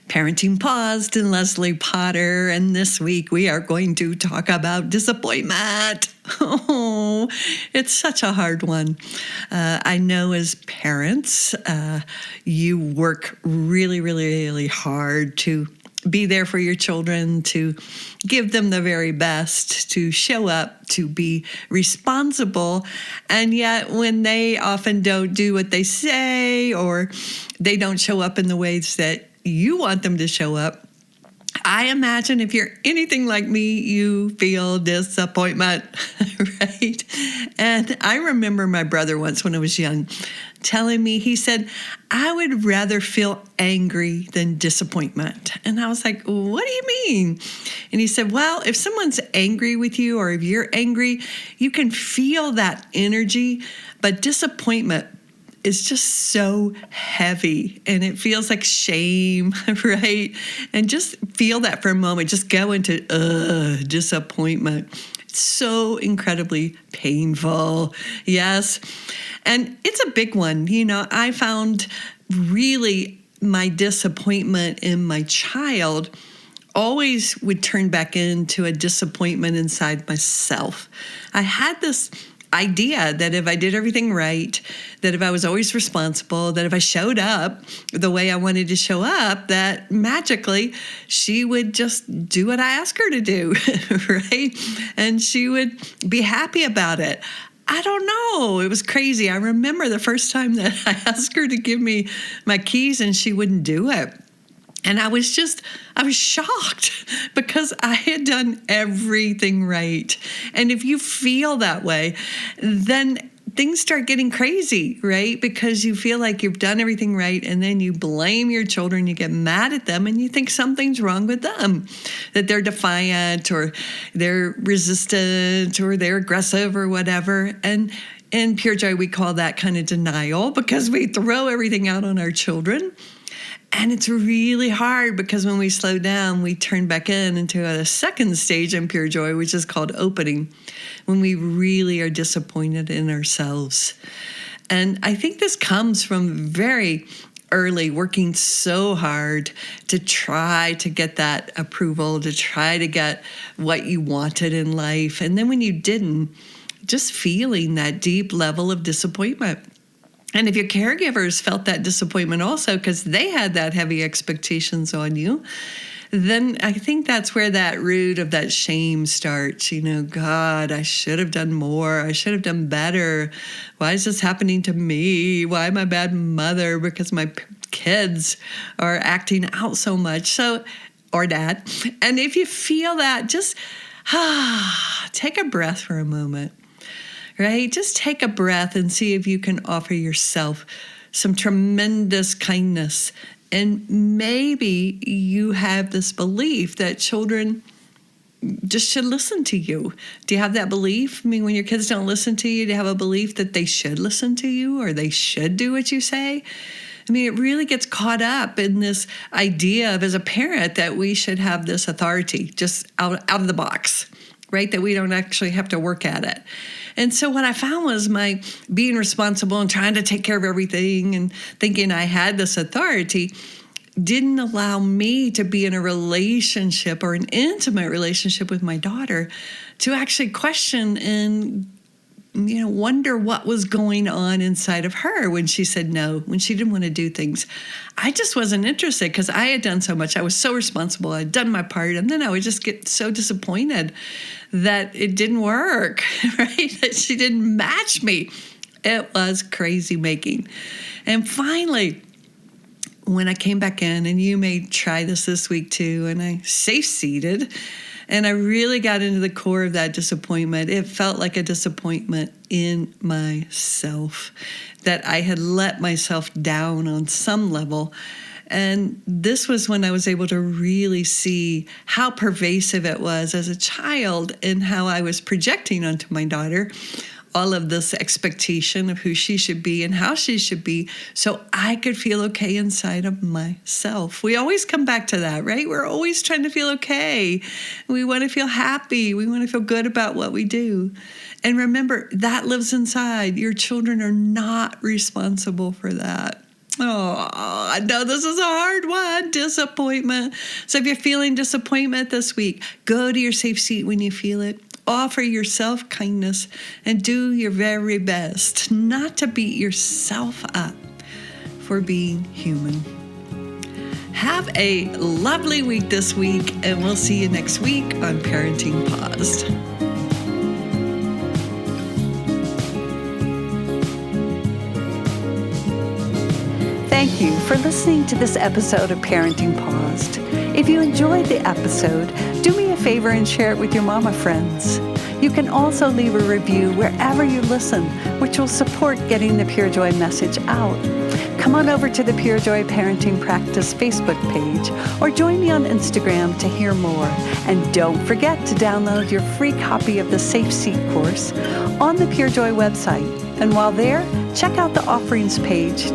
Parenting Paused and Leslie Potter, and this week we are going to talk about disappointment. Oh, it's such a hard one. I know as parents, you work really, really, really hard to be there for your children, to give them the very best, to show up, to be responsible. And yet when they often don't do what they say, or they don't show up in the ways that you want them to show up, I imagine if you're anything like me, you feel disappointment, right? And I remember my brother once when I was young telling me, he said, I would rather feel angry than disappointment. And I was like, what do you mean? And he said, well, if someone's angry with you or if you're angry, you can feel that energy, but disappointment is just so heavy and it feels like shame, right? And just feel that for a moment. Just go into disappointment. It's so incredibly painful. Yes. And it's a big one. You know, I found really my disappointment in my child always would turn back into a disappointment inside myself. I had this idea that if I did everything right, that if I was always responsible, that if I showed up the way I wanted to show up, that magically she would just do what I asked her to do, right? And she would be happy about it. I don't know. It was crazy. I remember the first time that I asked her to give me my keys and she wouldn't do it. And I was shocked because I had done everything right. And if you feel that way, then things start getting crazy, right? Because you feel like you've done everything right, and then you blame your children, you get mad at them, and you think something's wrong with them, that they're defiant or they're resistant or they're aggressive or whatever. And in Pure Joy, we call that kind of denial because we throw everything out on our children. And it's really hard because when we slow down, we turn back into a second stage in Pure Joy, which is called opening, when we really are disappointed in ourselves. And I think this comes from very early working so hard to try to get that approval, to try to get what you wanted in life. And then when you didn't, just feeling that deep level of disappointment. And if your caregivers felt that disappointment also because they had that heavy expectations on you, then I think that's where that root of that shame starts. You know, God, I should have done more. I should have done better. Why is this happening to me? Why am I a bad mother? Because my kids are acting out so much. So, or dad. And if you feel that, just take a breath for a moment. Right? Just take a breath and see if you can offer yourself some tremendous kindness. And maybe you have this belief that children just should listen to you. Do you have that belief? I mean, when your kids don't listen to you, do you have a belief that they should listen to you or they should do what you say? I mean, it really gets caught up in this idea of, as a parent, that we should have this authority just out of the box, right? That we don't actually have to work at it. And so what I found was my being responsible and trying to take care of everything and thinking I had this authority didn't allow me to be in a relationship or an intimate relationship with my daughter to actually question and wonder what was going on inside of her when she said no, when she didn't want to do things. I just wasn't interested because I had done so much. I was so responsible. I'd done my part. And then I would just get so disappointed that it didn't work, right? That she didn't match me. It was crazy making. And finally, when I came back in, and you may try this week too, and I safe-seated, and I really got into the core of that disappointment. It felt like a disappointment in myself, that I had let myself down on some level. And this was when I was able to really see how pervasive it was as a child and how I was projecting onto my daughter all of this expectation of who she should be and how she should be so I could feel okay inside of myself. We always come back to that, right? We're always trying to feel okay. We want to feel happy. We want to feel good about what we do. And remember, that lives inside. Your children are not responsible for that. Oh, I know this is a hard one. Disappointment. So if you're feeling disappointment this week, go to your safe seat when you feel it. Offer yourself kindness and do your very best not to beat yourself up for being human. Have a lovely week this week, and we'll see you next week on Parenting Paused. Thank you for listening to this episode of Parenting Paused. If you enjoyed the episode, do me a favor and share it with your mama friends. You can also leave a review wherever you listen, which will support getting the Pure Joy message out. Come on over to the Pure Joy Parenting Practice Facebook page or join me on Instagram to hear more. And don't forget to download your free copy of the Safe Seat course on the Pure Joy website. And while there, check out the offerings page